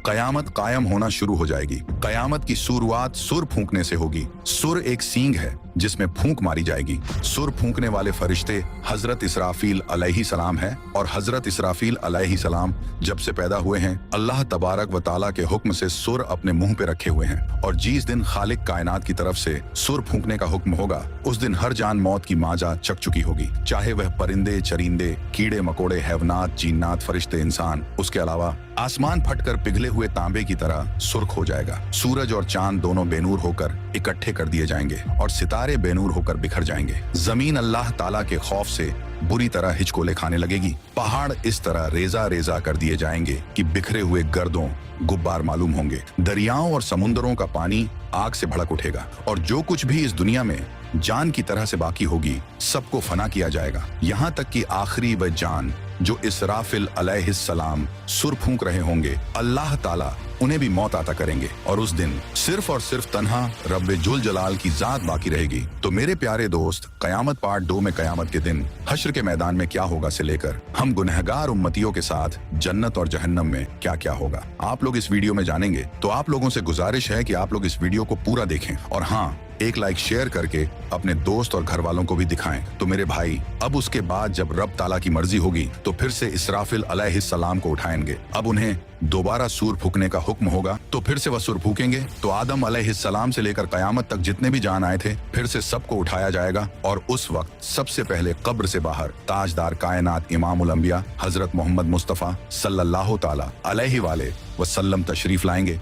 कयामत कायम होना शुरू हो जाएगी। कयामत की शुरुआत सुर फूंकने से होगी। सुर एक सींग है जिसमें फूंक मारी जाएगी। सुर फूंकने वाले फरिश्ते हजरत इसराफील अलैहि सलाम है, और हजरत इसराफील अलैहि सलाम जब से पैदा हुए हैं अल्लाह तबारक व ताला के हुक्म से सुर अपने मुंह पे रखे हुए हैं। और जिस दिन खालिक कायनात की तरफ से सुर फूंकने का हुक्म होगा उस दिन हर जान मौत की माजा चख चुकी होगी, चाहे वह परिंदे, चरिंदे, कीड़े मकोड़े, हैवनात, जीन्नात, फरिश्ते, इंसान। उसके अलावा आसमान फटकर पिघले हुए तांबे की तरह सुर्ख हो जाएगा। सूरज और चांद दोनों बेनूर होकर इकट्ठे कर दिए जाएंगे और सितारे बेनूर होकर बिखर जाएंगे। जमीन अल्लाह ताला के खौफ से बुरी तरह हिचकोले खाने लगेगी। पहाड़ इस तरह रेजा रेजा कर दिए जाएंगे कि बिखरे हुए गर्दों गुब्बार मालूम होंगे। दरियाओं और समुद्रों का पानी आग से भड़क उठेगा, और जो कुछ भी इस दुनिया में जान की तरह से बाकी होगी सबको फना किया जाएगा, यहाँ तक कि आखिरी वह जान जो इसराफिल अलैहिस्सलाम सुर फूंक रहे होंगे, अल्लाह ताला उन्हें भी मौत आता करेंगे, और उस दिन सिर्फ और सिर्फ तन्हा रब्बे जुल जलाल की जात बाकी रहेगी। तो मेरे प्यारे दोस्त, कयामत पार्ट 2 में कयामत के दिन हश्र के मैदान में क्या होगा से लेकर हम गुनहगार उम्मतियों के साथ जन्नत और जहन्नम में क्या क्या होगा, आप लोग इस वीडियो में जानेंगे। तो आप लोगों से गुजारिश है कि आप लोग इस वीडियो को पूरा देखें, और हाँ, एक लाइक शेयर करके अपने दोस्त और घर वालों को भी दिखाएं। तो मेरे भाई, अब उसके बाद जब रब ताला की मर्जी होगी तो फिर से इसराफिल अलैहिस्सलाम को उठाएंगे। अब उन्हें दोबारा सूर फूकने का हुक्म होगा तो फिर से वह सूर फूकेंगे। तो आदम अलैहिस्सलाम से लेकर कयामत तक जितने भी जान आए थे फिर से सबको उठाया जाएगा, और उस वक्त सबसे पहले कब्र से बाहर ताजदार कायनात इमामुल अंबिया हजरत मोहम्मद मुस्तफ़ा सल्लल्लाहु ताला अलैहि वाले वसल्लम तशरीफ लाएंगे।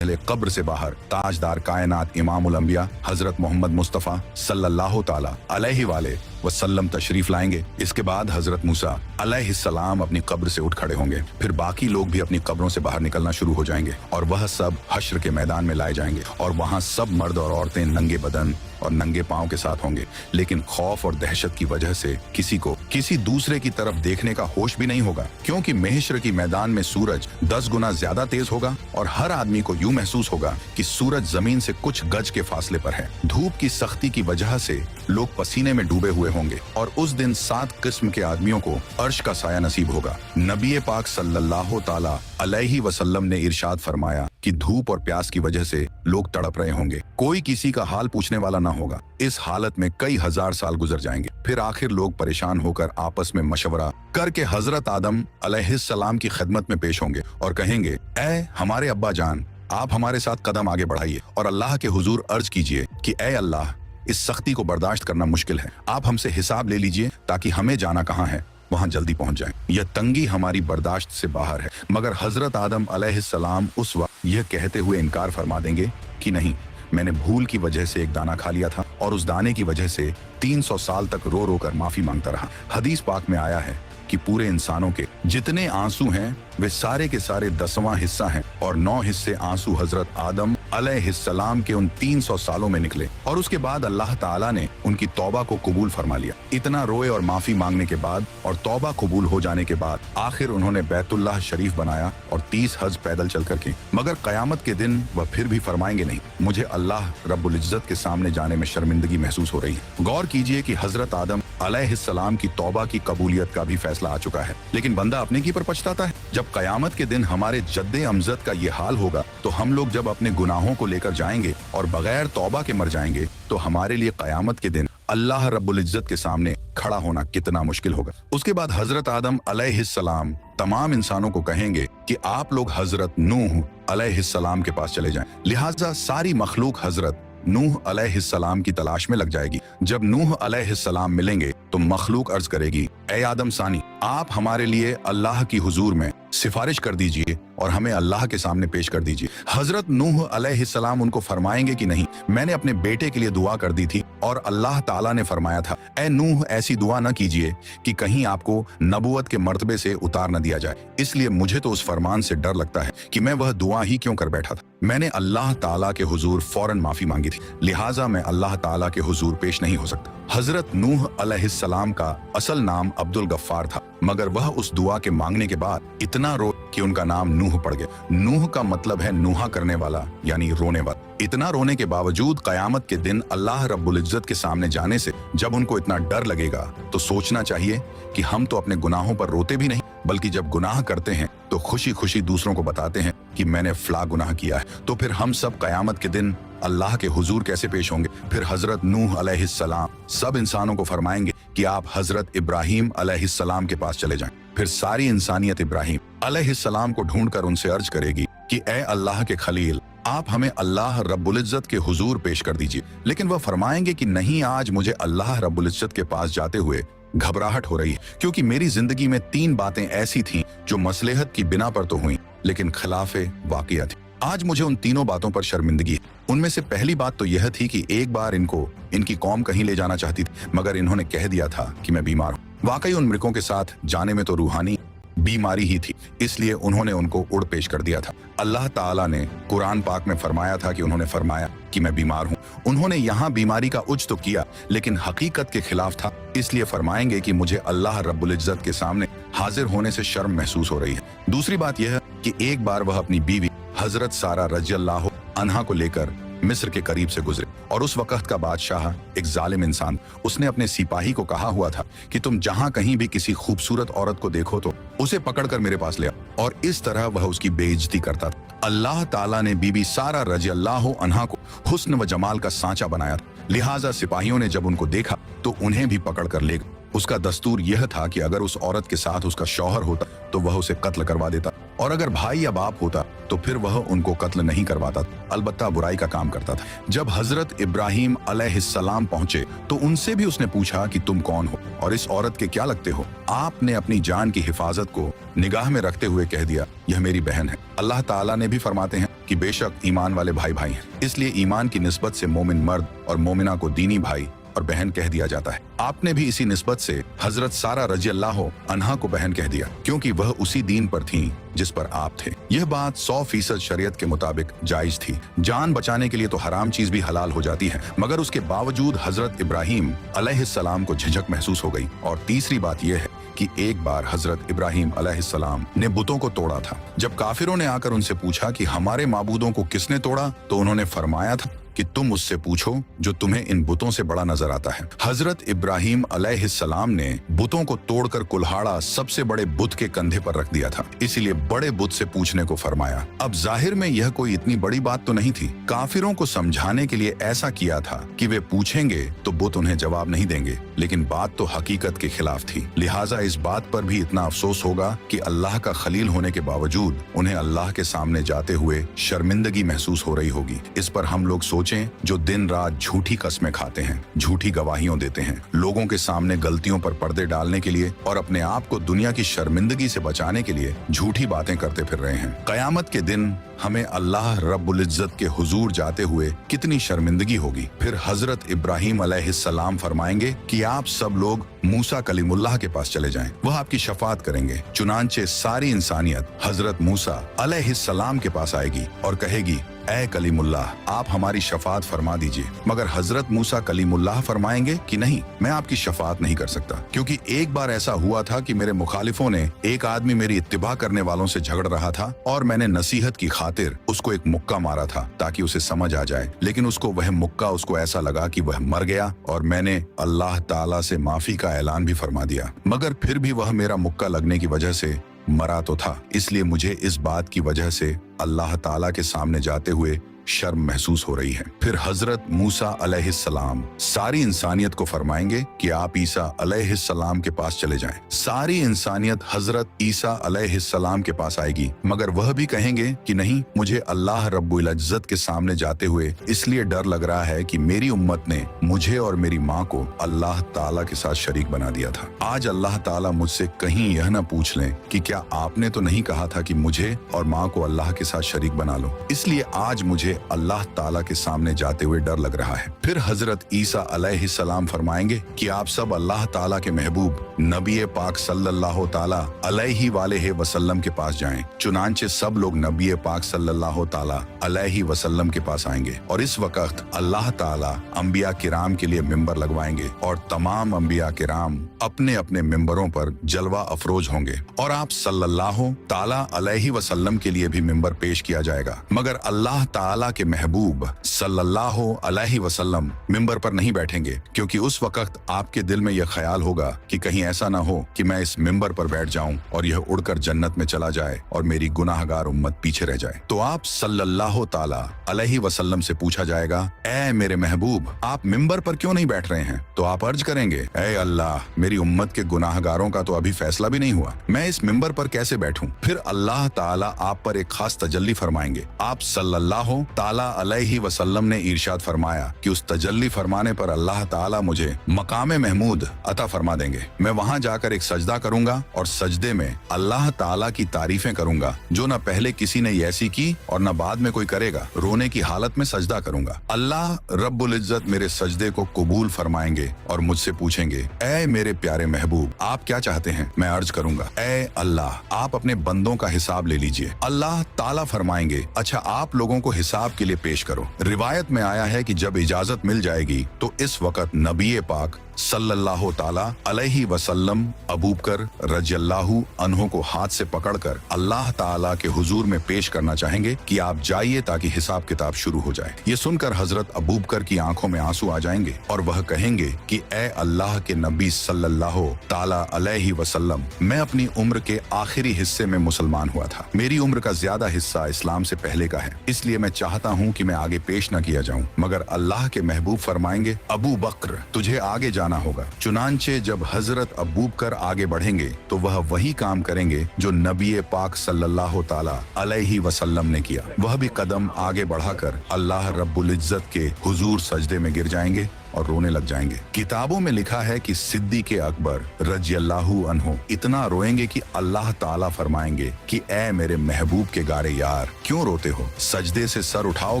पहले कब्र से बाहर ताजदार कायनात इमामुल अंबिया हजरत मोहम्मद मुस्तफ़ा सल्लल्लाहु ताला अलैहि वाले वसल्लम तशरीफ लाएंगे। इसके बाद हजरत मूसा अलैहिस्सलाम अपनी कब्र से उठ खड़े होंगे। फिर बाकी लोग भी अपनी कब्रों से बाहर निकलना शुरू हो जाएंगे, और वह सब हश्र के मैदान में लाए जाएंगे, और वहां सब मर्द और औरतें नंगे बदन और नंगे पांव के साथ होंगे। लेकिन खौफ और दहशत की वजह से किसी को किसी दूसरे की तरफ देखने का होश भी नहीं होगा, क्योंकि महशर की मैदान में सूरज 10 गुना ज्यादा तेज होगा, और हर आदमी को यूं महसूस होगा कि सूरज जमीन से कुछ गज के फासले पर है। धूप की सख्ती की वजह से लोग पसीने में डूबे हुए होंगे, और उस दिन 7 किस्म के आदमियों को अर्श का साया नसीब होगा। नबी पाक सल्लल्लाहु ताला अलैहि वसल्लम ने इरशाद फरमाया कि धूप और प्यास की वजह से लोग तड़प रहे होंगे, कोई किसी का हाल पूछने वाला ना होगा। इस हालत में कई हजार साल गुजर जाएंगे। फिर आखिर लोग परेशान होकर आपस में मशवरा करके हजरत आदम अलैहिस्सलाम की खिदमत में पेश होंगे और कहेंगे, ऐ हमारे अब्बा जान, आप हमारे साथ कदम आगे बढ़ाइए और अल्लाह के हुजूर अर्ज कीजिए कि ऐ अल्लाह, इस सख्ती को बर्दाश्त करना मुश्किल है, आप हमसे हिसाब ले लीजिए ताकि हमें जाना कहाँ है वहां जल्दी पहुंच जाएं। यह तंगी हमारी बर्दाश्त से बाहर है। मगर हजरत आदम अलैहिस्सलाम उस वक्त यह कहते हुए इनकार फरमा देंगे कि नहीं, मैंने भूल की वजह से एक दाना खा लिया था, और उस दाने की वजह से 300 साल तक रो रो कर माफी मांगता रहा। हदीस पाक में आया है कि पूरे इंसानों के जितने आंसू हैं वे सारे के सारे 10वां हिस्सा हैं, और 9 हिस्से आंसू हजरत आदम अलैहिस्सलाम के उन 300 सालों में निकले, और उसके बाद अल्लाह ताला ने उनकी तौबा को कबूल फरमा लिया। इतना रोए और माफी मांगने के बाद और तौबा कबूल हो जाने के बाद आखिर उन्होंने बैतुल्लाह शरीफ बनाया और 30 हज पैदल चल कर की। मगर कयामत के दिन वह फिर भी फरमाएंगे, नहीं, मुझे अल्लाह रब्बुल इज्जत के सामने जाने में शर्मिंदगी महसूस हो रही है। गौर कीजिए कि हजरत आदम अलैहिस्सलाम की तौबा की कबूलियत का भी फैसला आ चुका है, लेकिन बंदा अपने की पर पछताता है। जब कयामत के दिन हमारे जद्दे अमजद का ये हाल होगा तो हम लोग जब अपने गुनाहों को लेकर जाएंगे और बगैर तौबा के मर जाएंगे तो हमारे लिए कयामत के दिन अल्लाह रब्बुल इज्जत के सामने खड़ा होना कितना मुश्किल होगा। उसके बाद हजरत आदम अलैहिस्सलाम तमाम इंसानों को कहेंगे कि आप लोग हजरत नूह अलैहिस्सलाम के पास चले जाएं। लिहाजा सारी मखलूक हजरत नूह अलैहिस्सलाम की तलाश में लग जाएगी। जब नूह अलैहिस्सलाम मिलेंगे तो मखलूक अर्ज करेगी, ए आदम सानी, आप हमारे लिए अल्लाह की हुजूर में सिफारिश कर दीजिए और हमें अल्लाह के सामने पेश कर दीजिए। हजरत नूह अलैहिस्सलाम उनको फरमाएंगे कि नहीं, मैंने अपने बेटे के लिए दुआ कर दी थी और अल्लाह ताला ने फरमाया था, ए नूह, ऐसी दुआ न कीजिए कि कहीं आपको नबूवत के मर्तबे से उतार न दिया जाए। इसलिए मुझे तो उस फरमान से डर लगता है कि मैं वह दुआ ही क्यों कर बैठा था। मैंने अल्लाह ताला के हुजूर फौरन माफी मांगी थी, लिहाजा मैं अल्लाह ताला के हुजूर पेश नहीं हो सकता। हजरत नूह अलैहिस्सलाम का असल नाम अब्दुल गफ्फार था, मगर वह उस दुआ के मांगने के बाद इतना रो कि उनका नाम नूह पड़ गया। नूह का मतलब है नूहा करने वाला, यानी रोने वाला। इतना रोने के बावजूद कयामत के दिन अल्लाह रब्बुल इज्जत के सामने जाने से जब उनको इतना डर लगेगा तो सोचना चाहिए कि हम तो अपने गुनाहों पर रोते भी नहीं, बल्कि जब गुनाह करते हैं तो खुशी खुशी दूसरों को बताते हैं कि मैंने फला गुनाह किया है, तो फिर हम सब कयामत के दिन अल्लाह के हुजूर कैसे पेश होंगे? फिर हजरत नूह अलैहिस्सलाम सब इंसानों को फरमाएंगे कि आप हजरत इब्राहिम अलैहिस्सलाम के पास चले जाएं। फिर सारी इंसानियत इब्राहिम अलैहिस्सलाम को ढूंढकर उनसे अर्ज करेगी कि ए अल्लाह के खलील, आप हमें अल्लाह रब्बुल इज्जत के हुजूर पेश कर दीजिए। लेकिन वह फरमाएंगे कि नहीं, आज मुझे अल्लाह रब्बुल इज्जत के पास जाते हुए घबराहट हो रही है, क्योंकि मेरी जिंदगी में 3 बातें ऐसी थीं जो मसलहत की बिना पर तो हुई लेकिन खिलाफे वाक़िया थी। आज मुझे उन तीनों बातों पर शर्मिंदगी है। उनमें से पहली बात तो यह थी कि एक बार इनको इनकी कौम कहीं ले जाना चाहती थी, मगर इन्होंने कह दिया था कि मैं बीमार हूँ। वाकई उन मृगों के साथ जाने में तो रूहानी बीमारी ही थी, इसलिए उन्होंने उनको उड़ पेश कर दिया था। अल्लाह ताला ने कुरान पाक में फरमाया था कि उन्होंने फरमाया कि मैं बीमार हूँ। उन्होंने यहाँ बीमारी का उज तो किया लेकिन हकीकत के खिलाफ था, इसलिए फरमाएंगे कि मुझे अल्लाह रब्बुल इज्जत के सामने हाजिर होने से शर्म महसूस हो रही है। दूसरी बात यह है कि एक बार वह अपनी बीवी हजरत सारा रज़ियल्लाहु अन्हा को लेकर मिस्र के करीब से गुजरे और उस वक्त का बादशाह एक जालिम इंसान, उसने अपने सिपाही को कहा हुआ था कि तुम जहां कहीं भी किसी खूबसूरत औरत को देखो तो उसे पकड़कर मेरे पास ले आओ, और इस तरह वह उसकी बेइज्जती करता था। अल्लाह ताला ने बीबी सारा रज़ियल्लाहु अन्हा को हुस्न व जमाल का सांचा बनाया था, लिहाजा सिपाहियों ने जब उनको देखा तो उन्हें भी पकड़ कर ले गए। उसका दस्तूर यह था कि अगर उस औरत के साथ उसका शौहर होता तो वह उसे कत्ल करवा देता, और अगर भाई या बाप होता तो फिर वह उनको कत्ल नहीं करवाता, अलबत्ता बुराई का काम करता था। जब हजरत इब्राहिम अलैहिस्सलाम पहुंचे तो उनसे भी उसने पूछा कि तुम कौन हो और इस औरत के क्या लगते हो? आपने अपनी जान की हिफाजत को निगाह में रखते हुए कह दिया, यह मेरी बहन है। अल्लाह ताला ने भी फरमाते हैं कि बेशक ईमान वाले भाई भाई हैं, इसलिए ईमान की निस्बत से मोमिन मर्द और मोमिना को दीनी भाई और बहन कह दिया जाता है। आपने भी इसी निस्बत से हजरत सारा रज़ियल्लाहु अन्हा को बहन कह दिया, क्योंकि वह उसी दीन पर थीं जिस पर आप थे। यह बात 100% शरीयत के मुताबिक जायज थी। जान बचाने के लिए तो हराम चीज भी हलाल हो जाती है, मगर उसके बावजूद हजरत इब्राहिम अलैहिस्सलाम को झिझक महसूस हो गई। और तीसरी बात यह है कि एक बार हजरत इब्राहिम अलैहिस्सलाम ने बुतों को तोड़ा था। जब काफिरों ने आकर उनसे पूछा कि हमारे माबूदों को किसने तोड़ा, तो उन्होंने फरमाया था कि तुम उससे पूछो जो तुम्हें इन बुतों से बड़ा नजर आता है। हजरत इब्राहिम अलैहिस्सलाम ने बुतों को तोड़कर कुल्हाड़ा सबसे बड़े बुत के कंधे पर रख दिया था, इसीलिए बड़े बुत से पूछने को फरमाया। अब जाहिर में यह कोई इतनी बड़ी बात तो नहीं थी। काफिरों को समझाने के लिए ऐसा किया था कि वे पूछेंगे तो बुत उन्हें जवाब नहीं देंगे, लेकिन बात तो हकीकत के खिलाफ थी। लिहाजा इस बात पर भी इतना अफसोस होगा कि अल्लाह का खलील होने के बावजूद उन्हें अल्लाह के सामने जाते हुए शर्मिंदगी महसूस हो रही होगी। इस पर हम लोग सोचें जो दिन रात झूठी कस्में खाते हैं, झूठी गवाहियां देते हैं, लोगों के सामने गलतियों पर पर्दे डालने के लिए और अपने आप को दुनिया की शर्मिंदगी से बचाने के लिए झूठी बातें करते फिर रहे हैं। कयामत के दिन हमें अल्लाह रब्बुल इज्जत के हुजूर जाते हुए कितनी शर्मिंदगी होगी। फिर हजरत इब्राहिम अलैहिस्सलाम फरमाएंगे कि आप सब लोग मूसा कलीमुल्लाह के पास चले जाएं, वह आपकी शफाअत करेंगे। चुनांचे सारी इंसानियत हजरत मूसा अलैहिस्सलाम के पास आएगी और कहेगी, ऐ कलीमुल्लाह, आप हमारी शफाअत फरमा दीजिए। मगर हजरत मूसा कलीमुल्लाह फरमाएंगे कि नहीं, मैं आपकी शफाअत नहीं कर सकता, क्योंकि एक बार ऐसा हुआ था कि मेरे मुखालिफों ने एक आदमी मेरी इत्तिबा करने वालों से झगड़ रहा था और मैंने नसीहत की खातिर उसको एक मुक्का मारा था ताकि उसे समझ आ जाए, लेकिन उसको वह मुक्का उसको ऐसा लगा कि वह मर गया और मैंने अल्लाह ताला से माफी का ऐलान भी फरमा दिया, मगर फिर भी वह मेरा मुक्का लगने की वजह से मरा तो था। इसलिए मुझे इस बात की वजह से अल्लाह ताला के सामने जाते हुए शर्म महसूस हो रही है। फिर हजरत मूसा अलैहिस्सलाम सारी इंसानियत को फरमाएंगे कि आप ईसा अलैहिस्सलाम के पास चले जाएं। सारी इंसानियत हजरत ईसा अलैहिस्सलाम के पास आएगी, मगर वह भी कहेंगे कि नहीं, मुझे अल्लाह रब्बुल इज्जत के सामने जाते हुए इसलिए डर लग रहा है कि मेरी उम्मत ने मुझे और मेरी माँ को अल्लाह ताला के साथ शरीक बना दिया था। आज अल्लाह ताला मुझसे कहीं यह न पूछ लें कि क्या आपने तो नहीं कहा था कि मुझे और माँ को अल्लाह के साथ शरीक बना लो। इसलिए आज मुझे अल्लाह ताला के सामने जाते हुए डर लग रहा है। फिर हजरत ईसा अलैहिस्सलाम फरमाएंगे कि आप सब अल्लाह ताला के महबूब नबी पाक सल्लल्लाहु ताला अलैहि वालेहि वसल्लम के पास जाएं। चुनांचे सब लोग नबी पाक सल्लल्लाहु ताला अलैहि वसल्लम के पास आएंगे और इस वक्त अल्लाह ताला अंबिया किराम के लिए मिंबर लगवाएंगे और तमाम अंबिया किराम अपने अपने मिंबरों पर जलवा अफरोज होंगे और आप सल्लल्लाहु ताला अलैहि वसल्लम के लिए भी मिंबर पेश किया जाएगा। मगर अल्लाह ताला ताला के महबूब सल्लल्लाहु अलैहि वसल्लम मिंबर पर नहीं बैठेंगे, क्योंकि उस वक्त आपके दिल में यह ख्याल होगा कि कहीं ऐसा ना हो कि मैं इस मिंबर पर बैठ जाऊं और यह उड़कर जन्नत में चला जाए और मेरी गुनाहगार उम्मत पीछे रह जाए। तो आप सल्लल्लाहु ताला अलैहि वसल्लम से पूछा जाएगा, ऐ मेरे महबूब, आप मिंबर पर क्यों नहीं बैठ रहे हैं? तो आप अर्ज करेंगे, ऐ अल्लाह, मेरी उम्मत के गुनाहगारों का तो अभी फैसला भी नहीं हुआ, मैं इस मिंबर पर कैसे बैठूं? फिर अल्लाह ताला आप पर एक खास तजल्ली फरमाएंगे। आप सल्लल्लाहु ताला अलैहि वसल्लम ने इरशाद फरमाया कि उस तजल्ली फरमाने पर अल्लाह ताला मुझे मकाम महमूद अता फरमा देंगे। मैं वहां जाकर एक सजदा करूंगा और सजदे में अल्लाह ताला की तारीफें करूंगा जो न पहले किसी ने ऐसी की और न बाद में कोई करेगा। रोने की हालत में सजदा करूंगा। अल्लाह रब्बुल इज्जत मेरे सजदे को कबूल फरमाएंगे और मुझसे पूछेंगे, ऐ मेरे प्यारे महबूब, आप क्या चाहते हैं? मैं अर्ज करूंगा, ऐ अल्लाह, आप अपने बंदों का हिसाब ले लीजिए। अल्लाह ताला फरमाएंगे, अच्छा आप लोगों को हिसाब के लिए पेश करो। रिवायत में आया है कि जब इजाजत मिल जाएगी तो इस वक्त नबी पाक सल्लल्लाहु ताला अलैहि वसल्लम अबू बकर रज़ियल्लाहु अन्हु को हाथ से पकड़कर अल्लाह ताला के हुजूर में पेश करना चाहेंगे कि आप जाइए ताकि हिसाब किताब शुरू हो जाए। ये सुनकर हजरत अबू बकर की आंखों में आंसू आ जाएंगे और वह कहेंगे कि ए अल्लाह के नबी सल्लल्लाहु ताला अलैहि वसल्लम, मैं अपनी उम्र के आखिरी हिस्से में मुसलमान हुआ था। मेरी उम्र का ज्यादा हिस्सा इस्लाम से पहले का है, इसलिए मैं चाहता हूँ कि मैं आगे पेश न किया जाऊँ। मगर अल्लाह के महबूब फरमाएंगे, अबू बकर, तुझे आगे जाना होगा। चुनांचे जब हजरत अबू बकर आगे बढ़ेंगे तो वह वही काम करेंगे जो नबी पाक सल्लल्लाहु ताला अलैहि वसल्लम ने किया। वह भी कदम आगे बढ़ाकर अल्लाह रब्बुल इज्जत के हुजूर सजदे में गिर जाएंगे और रोने लग जाएंगे। किताबों में लिखा है कि सिद्दीक़ अकबर रज़ियल्लाहु अन्हु इतना रोएंगे कि अल्लाह ताला फरमाएंगे कि ऐ मेरे महबूब के गारे यार, क्यों रोते हो? सजदे से सर उठाओ,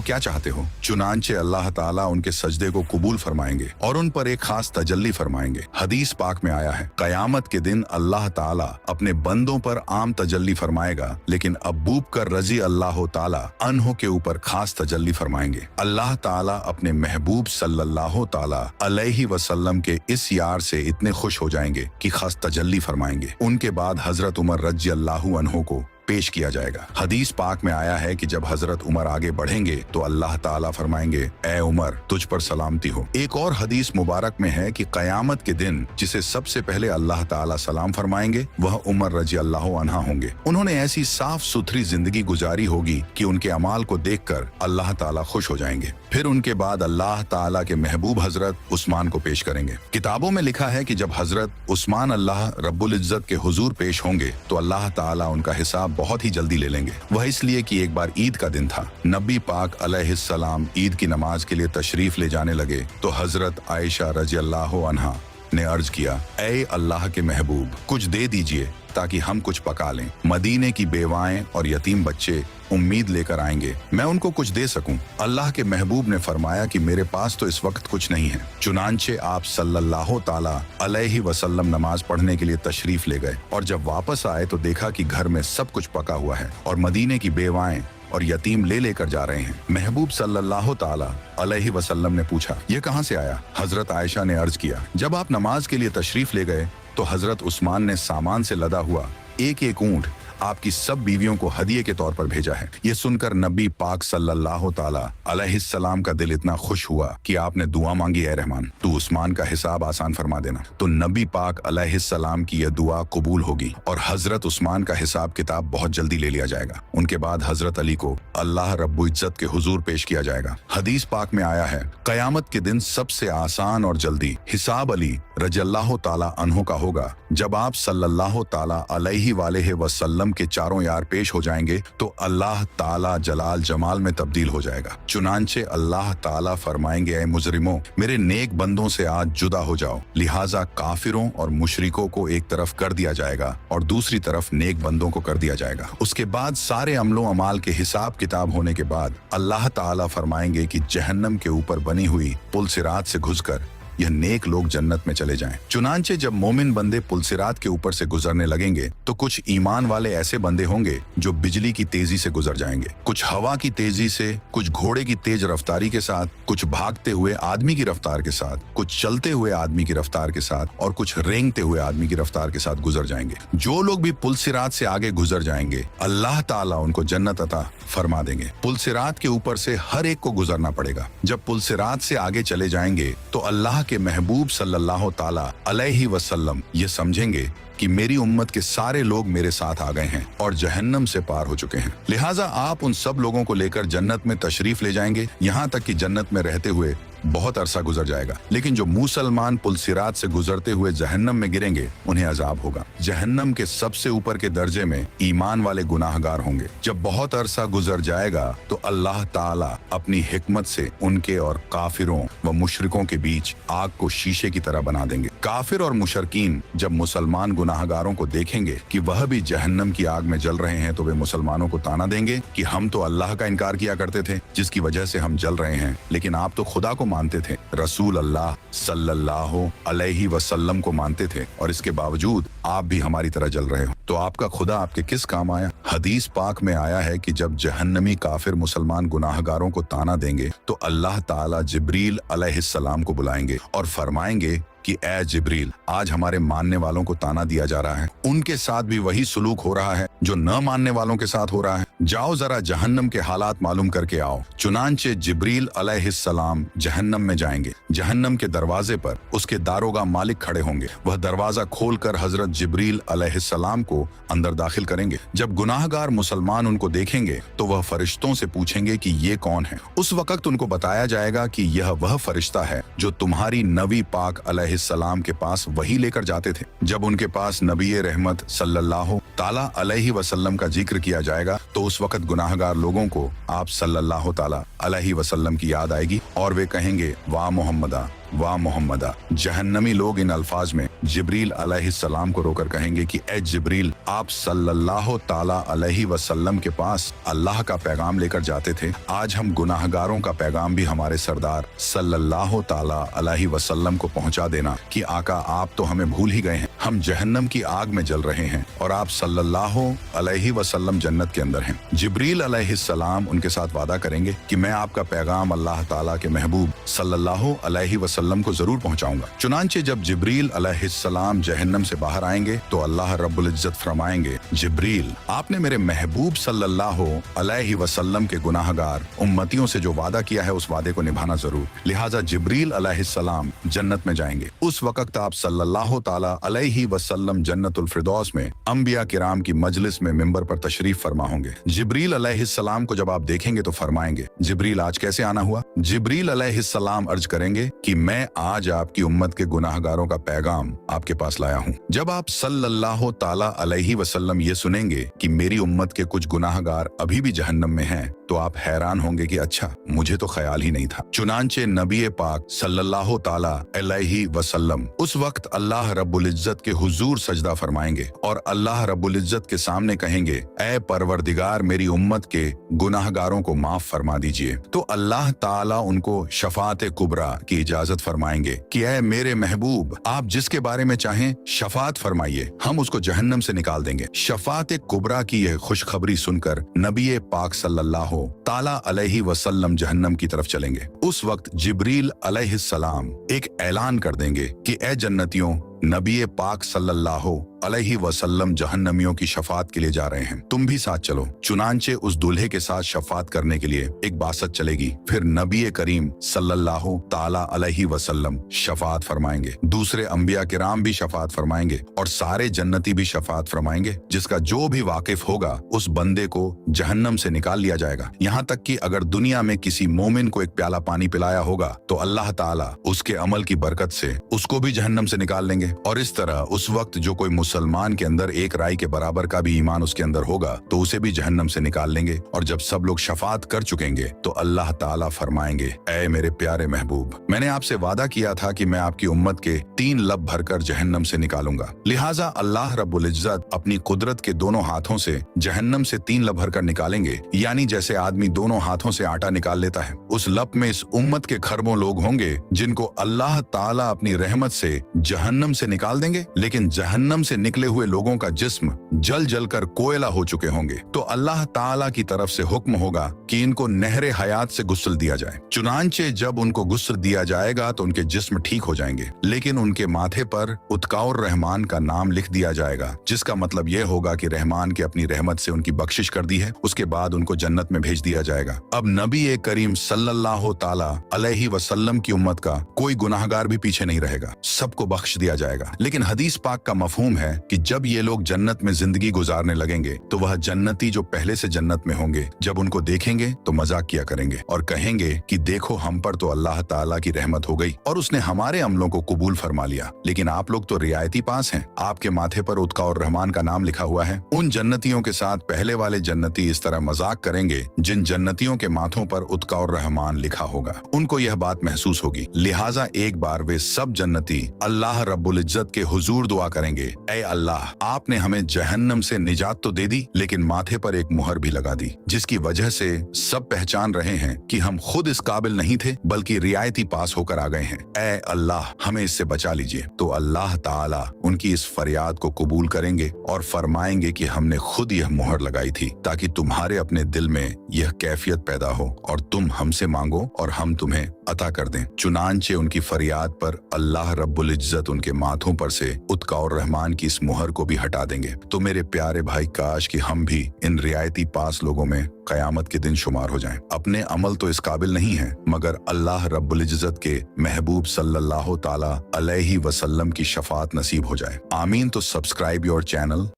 क्या चाहते हो? चुनांचे अल्लाह ताला उनके सजदे को कबूल फरमाएंगे और उन पर एक खास तजल्ली फरमाएंगे। हदीस पाक में आया है, कयामत के दिन अल्लाह ताला अपने बंदों पर आम तजल्ली फरमाएगा, लेकिन अबू बकर रज़ियल्लाहु ताला अन्हु के ऊपर खास तजल्ली फरमाएंगे। अल्लाह ताला अपने महबूब सल्लल्लाहु अलैहि वसल्लम के इस यार से इतने खुश हो जाएंगे कि खास तजल्ली फरमाएंगे। उनके बाद हजरत उमर रज़ियल्लाहु अन्हु को पेश किया जाएगा। हदीस पाक में आया है कि जब हजरत उमर आगे बढ़ेंगे तो अल्लाह ताला फरमाएंगे, ऐ उमर, तुझ पर सलामती हो। एक और हदीस मुबारक में है कि कयामत के दिन जिसे सबसे पहले अल्लाह ताला सलाम फरमाएंगे वह उमर रज़ियल्लाहु अन्हा होंगे। उन्होंने ऐसी साफ सुथरी जिंदगी गुजारी होगी कि उनके अमाल को देखकर अल्लाह ताला खुश हो जाएंगे। फिर उनके बाद अल्लाह ताला के महबूब हजरत उस्मान को पेश करेंगे। किताबों में लिखा है कि जब हजरत उस्मान अल्लाह रब्बुल इज्जत के हुजूर पेश होंगे तो अल्लाह ताला उनका हिसाब बहुत ही जल्दी ले लेंगे। वह इसलिए कि एक बार ईद का दिन था। नबी पाक अलैहिस्सलाम ईद की नमाज के लिए तशरीफ ले जाने लगे तो हजरत आयशा रज़ियल्लाहु अन्हा ने अर्ज किया, ऐ अल्लाह के महबूब, कुछ दे दीजिए ताकि हम कुछ पका लें। मदीने की बेवाएं और यतीम बच्चे उम्मीद लेकर आएंगे, मैं उनको कुछ दे सकूं। अल्लाह के महबूब ने फरमाया कि मेरे पास तो इस वक्त कुछ नहीं है। चुनांचे आप सल्लल्लाहु ताला अलैहि वसल्लम नमाज पढ़ने के लिए तशरीफ ले गए और जब वापस आए तो देखा कि घर में सब कुछ पका हुआ है और मदीने की बेवाएं और यतीम ले लेकर जा रहे हैं। महबूब सल्लल्लाहु ताला अलैहि वसल्लम ने पूछा, ये कहां से आया? हजरत आयशा ने अर्ज किया, जब आप नमाज के लिए तशरीफ ले गए तो हजरत उस्मान ने सामान से लदा हुआ एक एक ऊंट आपकी सब बीवियों को हदिये के तौर पर भेजा है। ये सुनकर नबी पाक सल्लल्लाहु ताला अलैहिस्सलाम का दिल इतना खुश हुआ कि आपने दुआ मांगी, ऐ रहमान, तू उस्मान का हिसाब आसान फरमा देना। तो नबी पाक अलैहिस्सलाम की यह दुआ कबूल होगी और हजरत उस्मान का हिसाब किताब बहुत जल्दी ले लिया जाएगा। उनके बाद हजरत अली को अल्लाह रब्बुल इज्जत के हुजूर पेश किया जाएगा। हदीस पाक में आया है, कयामत के दिन सबसे आसान और जल्दी हिसाब अली रज़ियल्लाहु ताला अन्हु का होगा। जब आप सल्लल्लाहु ताला अलैहि वसल्लम के चारों यार पेश हो जाएंगे तो अल्लाह ताला जलाल जमाल में तब्दील हो जाएगा। चुनांचे अल्लाह ताला फरमाएंगे, ऐ मुजरिमों, मेरे नेक बंदों से आज जुदा हो जाओ। लिहाजा काफिरों और मुशरिकों को एक तरफ कर दिया जाएगा और दूसरी तरफ नेक बंदों को कर दिया जाएगा। उसके बाद सारे अमलों अमाल के हिसाब किताब होने के बाद अल्लाह ताला फरमाएंगे कि जहन्नम के ऊपर बनी हुई पुल सिरात से घुसकर यह नेक लोग जन्नत में चले जाएं। चुनांचे जब मोमिन बंदे पुलसिरात के ऊपर से गुजरने लगेंगे तो कुछ ईमान वाले ऐसे बंदे होंगे जो बिजली की तेजी से गुजर जाएंगे, कुछ हवा की तेजी से, कुछ घोड़े की तेज रफ्तारी के साथ, कुछ भागते हुए आदमी की रफ्तार के साथ, कुछ चलते हुए आदमी की रफ्तार के साथ और कुछ रेंगते हुए आदमी की रफ्तार के साथ गुजर जाएंगे। जो लोग भी पुलसिरात से आगे गुजर जाएंगे अल्लाह ताला उनको जन्नत अता फरमा देंगे। पुलसिरात के ऊपर से हर एक को गुजरना पड़ेगा। जब पुलसिरात से आगे चले जाएंगे तो अल्लाह के महबूब सल्लल्लाहु ताला अलैहि वसल्लम ये समझेंगे कि मेरी उम्मत के सारे लोग मेरे साथ आ गए हैं और जहन्नम से पार हो चुके हैं, लिहाजा आप उन सब लोगों को लेकर जन्नत में तशरीफ ले जाएंगे, यहाँ तक कि जन्नत में रहते हुए बहुत अरसा गुजर जाएगा। लेकिन जो मुसलमान पुलसिरात से गुजरते हुए जहन्नम में गिरेंगे उन्हें अजाब होगा। जहन्नम के सबसे ऊपर के दर्जे में ईमान वाले गुनाहगार होंगे। जब बहुत अरसा गुजर जाएगा तो अल्लाह ताला अपनी हिकमत से उनके और काफिरों व मुशरिकों के बीच आग को शीशे की तरह बना देंगे। काफिर और मुशरकीन जब मुसलमान गुनाहगारों को देखेंगे कि वह भी जहन्नम की आग में जल रहे हैं तो वे मुसलमानों को ताना देंगे कि हम तो अल्लाह का इनकार किया करते थे जिसकी वजह से हम जल रहे हैं, लेकिन आप तो खुदा को मानते थे, रसूल अल्लाह सल्लल्लाहु अलैहि वसल्लम को मानते थे और इसके बावजूद आप भी हमारी तरह जल रहे हो, तो आपका खुदा आपके किस काम आया। हदीस पाक में आया है कि जब जहन्नमी काफिर मुसलमान गुनाहगारों को ताना देंगे तो अल्लाह ताला जिब्रील अलैहिस्सलाम को बुलाएंगे और फरमाएंगे कि ए जिब्रील, आज हमारे मानने वालों को ताना दिया जा रहा है, उनके साथ भी वही सुलूक हो रहा है जो न मानने वालों के साथ हो रहा है, जाओ जरा जहन्नम के हालात मालूम करके आओ। चुनांचे जिब्रील अलैहिस्सलाम जहन्नम में जाएंगे। जहन्नम के दरवाजे पर उसके दारोगा मालिक खड़े होंगे। वह दरवाजा खोलकर हजरत जिब्रील अलैहिस्सलाम को अंदर दाखिल करेंगे। जब गुनाहगार मुसलमान उनको देखेंगे तो वह फरिश्तों से पूछेंगे कि ये कौन है। उस वक्त उनको बताया जाएगा कि यह वह फरिश्ता है जो तुम्हारी नबी पाक अलैहिस्सलाम के पास वही लेकर जाते थे। जब उनके पास नबी रहमत सल्लल्लाहु ताला अलैहि वसल्लम का जिक्र किया जाएगा तो उस वक्त गुनाहगार लोगों को आप सल्लल्लाहु ताला अलैहि वसल्लम की याद आएगी और वे कहेंगे वाह मोहम्मदा, वाह मोहम्मदा। जहन्नमी लोग इन अल्फाज में जिब्रील अलैहिस्सलाम को रोकर कहेंगे कि ए जिब्रील, आप सल्लल्लाहु ताला अलैहि वसल्लम के पास अल्लाह का पैगाम लेकर जाते थे, आज हम गुनाहगारों का पैगाम भी हमारे सरदार सल्लल्लाहु ताला अलैहि वसल्लम को पहुंचा देना कि आका आप तो हमें भूल ही गए हैं, हम जहन्नम की आग में जल रहे हैं और आप सल्लल्लाहु अलैहि वसल्लम जन्नत के अंदर हैं। जिब्रील अलैहिस्सलाम उनके साथ वादा करेंगे कि मैं आपका पैगाम अल्लाह ताला के महबूब सल्लल्लाहु अलैहि वसल्लम को जरूर पहुंचाऊंगा। चुनांचे जब जिब्रील अलैहिस्सलाम जहन्नम से बाहर आएंगे तो अल्लाह रब्बुल इज्जत फरमाएंगे, जिब्रील, आपने मेरे महबूब सल्लल्लाहु अलैहि वसल्लम के गुनाहगार उम्मतियों से जो वादा किया है उस वादे को निभाना जरूर। लिहाजा जिब्रील अलैहिस्सलाम जन्नत में जाएंगे। उस वक्त आप सल्लल्लाहु ताला अलैहि वसल्लम जन्नतुल फिरदौस में अंबिया किराम की मजलिस में मिंबर पर तशरीफ फरमा होंगे। जिब्रील अलैहिस्सलाम को जब आप देखेंगे तो फरमाएंगे, जिब्रील आज कैसे आना हुआ। जिब्रील अलैहिस्सलाम अर्ज करेंगे कि मैं आज आपकी उम्मत के गुनाहगारों का पैगाम आपके पास लाया हूँ। जब आप सल्लल्लाहु ताला अलैहि वसल्लम ये सुनेंगे कि मेरी उम्मत के कुछ गुनाहगार अभी भी जहन्नम में हैं तो आप हैरान होंगे कि अच्छा, मुझे तो ख्याल ही नहीं था। चुनांचे नबी पाक सल्लल्लाहु ताला अलैहि वसल्लम उस वक्त अल्लाह रब्बुल इज्जत के हुजूर सजदा फरमाएंगे और अल्लाह रब्बुल इज्जत के सामने कहेंगे, ए परवरदिगार, मेरी उम्मत के गुनाहगारों को माफ फरमा दीजिए। तो अल्लाह ताला उनको शफात कुबरा की इजाजत फरमाएंगे कि ए मेरे महबूब, आप जिसके बारे में चाहें शफात फरमाइए, हम उसको जहन्नम से निकाल देंगे। शफात कुबरा की यह खुशखबरी सुनकर नबी पाक सल्लल्लाहु ताला अलैहि वसल्लम जहन्नम की तरफ चलेंगे। उस वक्त जिब्रील अलैहिस्सलाम एक ऐलान कर देंगे कि ए जन्नतियों, नबी पाक सल्लल्लाहु अलैहि वसल्लम जहन्नमियों की शफात के लिए जा रहे हैं, तुम भी साथ चलो। चुनांचे उस दूल्हे के साथ शफात करने के लिए एक बासत चलेगी। फिर नबी करीम सल्लल्लाहु ताला अलैहि वसल्लम शफात फरमाएंगे, दूसरे अंबिया किराम भी शफात फरमाएंगे और सारे जन्नती भी शफात फरमाएंगे। जिसका जो भी वाकिफ होगा उस बंदे को जहन्नम से निकाल लिया जाएगा। यहाँ तक कि अगर दुनिया में किसी मोमिन को एक प्याला पानी पिलाया होगा तो अल्लाह ताला उसके अमल की बरकत से उसको भी जहन्नम से निकाल लेंगे। और इस तरह उस वक्त जो कोई मुसलमान के अंदर एक राई के बराबर का भी ईमान उसके अंदर होगा तो उसे भी जहन्नम से निकाल लेंगे। और जब सब लोग शफात कर चुकेंगे तो अल्लाह ताला फरमाएंगे, ऐ मेरे प्यारे महबूब, मैंने आपसे वादा किया था कि मैं आपकी उम्मत के 3 लब भरकर जहन्नम से निकालूंगा। लिहाजा अल्लाह रब्बुल इज्जत अपनी कुदरत के दोनों हाथों से जहन्नम से 3 लब भरकर निकालेंगे, यानी जैसे आदमी दोनों हाथों से आटा निकाल लेता है। उस लब में इस उम्मत के खरबों लोग होंगे जिनको अल्लाह ताला अपनी रहमत से जहन्नम से निकाल देंगे, लेकिन जहन्नम से निकले हुए लोगों का जिस्म जल जल कर कोयला हो चुके होंगे। तो अल्लाह ताला की तरफ से हुक्म होगा कि इनको नहरे हयात से गुस्ल दिया जाए। चुनांचे जब उनको गुस्ल दिया जाएगा तो उनके जिस्म ठीक हो जाएंगे, लेकिन उनके माथे पर उत्काउर रहमान का नाम लिख दिया जाएगा, जिसका मतलब यह होगा कि रहमान के अपनी रहमत से उनकी बख्शिश कर दी है। उसके बाद उनको जन्नत में भेज दिया जाएगा। अब नबी करीम सल्लल्लाहु ताला अलैहि वसल्लम की उम्मत का कोई गुनाहगार भी पीछे नहीं रहेगा, सबको बख्श दिया जाएगा। लेकिन हदीस पाक का मफहूम है कि जब ये लोग जन्नत में जिंदगी गुजारने लगेंगे तो वह जन्नती जो पहले से जन्नत में होंगे जब उनको देखेंगे तो मजाक किया करेंगे और कहेंगे कि देखो हम पर तो अल्लाह ताला की रहमत हो गई और उसने हमारे अमलों को कबूल फरमा लिया, लेकिन आप लोग तो रियायती पास हैं, आपके माथे पर उत्का और रहमान का नाम लिखा हुआ है। उन जन्नतियों के साथ पहले वाले जन्नती इस तरह मजाक करेंगे जिन जन्नतियों के माथों पर उत्का और रहमान लिखा होगा। उनको यह बात महसूस होगी, लिहाजा एक बार वे सब जन्नती अल्लाह रब्बुल इज्जत के हुजूर दुआ करेंगे, ऐ अल्लाह, आपने हमें जहन्नम से निजात तो दे दी, लेकिन माथे पर एक मुहर भी लगा दी, जिसकी वजह से सब पहचान रहे हैं कि हम खुद इस काबिल नहीं थे बल्कि रियायती पास होकर आ गए हैं। ऐ अल्लाह, हमें इससे बचा लीजिए। तो अल्लाह ताला उनकी इस फरियाद को कबूल करेंगे और फरमाएंगे कि हमने खुद यह मुहर लगाई थी ताकि तुम्हारे अपने दिल में यह कैफियत पैदा हो और तुम हमसे मांगो और हम तुम्हें अता कर दें। चुनांचे उनकी फरियाद पर अल्लाह रब्बुल इज्जत उनके माथों पर से उत्का और रहमान की इस मुहर को भी हटा देंगे। तो मेरे प्यारे भाई, काश कि हम भी इन रियायती पास लोगों में कयामत के दिन शुमार हो जाएं। अपने अमल तो इस काबिल नहीं है, मगर अल्लाह रब्बुल इज्जत के महबूब सल्लल्लाहु ताला अलैहि वसल्लम की शफात नसीब हो जाए। आमीन। तो सब्सक्राइब योर चैनल